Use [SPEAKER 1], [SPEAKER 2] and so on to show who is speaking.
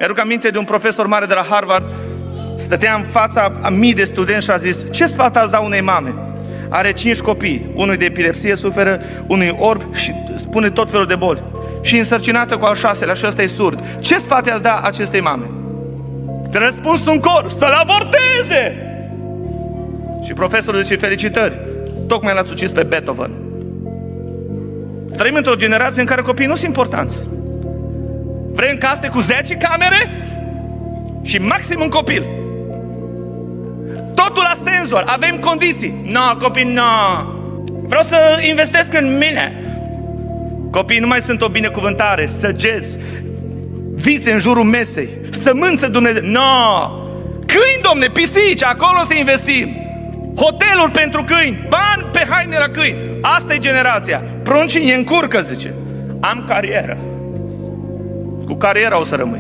[SPEAKER 1] Mi-aduc aminte de un profesor mare de la Harvard, stătea în fața a mii de studenți și a zis: ce sfat ați da unei mame? Are 5 copii, unul de epilepsie suferă, unul e orb și spune tot felul de boli. Și însărcinată cu al 6-lea și ăsta e surd. Ce sfat ați da acestei mame? Răspuns în cor: să-l avorteze! Și profesorul zice: felicitări, tocmai l-ați ucis pe Beethoven. Trăim într-o generație în care copiii nu sunt importanți. Vrem case cu 10 camere și maxim un copil. Totul la senzor, avem condiții. No, copii, no. Vreau să investesc în mine. Copiii nu mai sunt o binecuvântare, săgeți, vițe în jurul mesei, sămânță Dumnezeu. No! Câini, domne, pisici, acolo să investim. Hoteluri pentru câini, bani pe haine la câini. Asta e generația. Pruncii ne încurcă, zice. Am carieră. Cu cariera o să rămâi.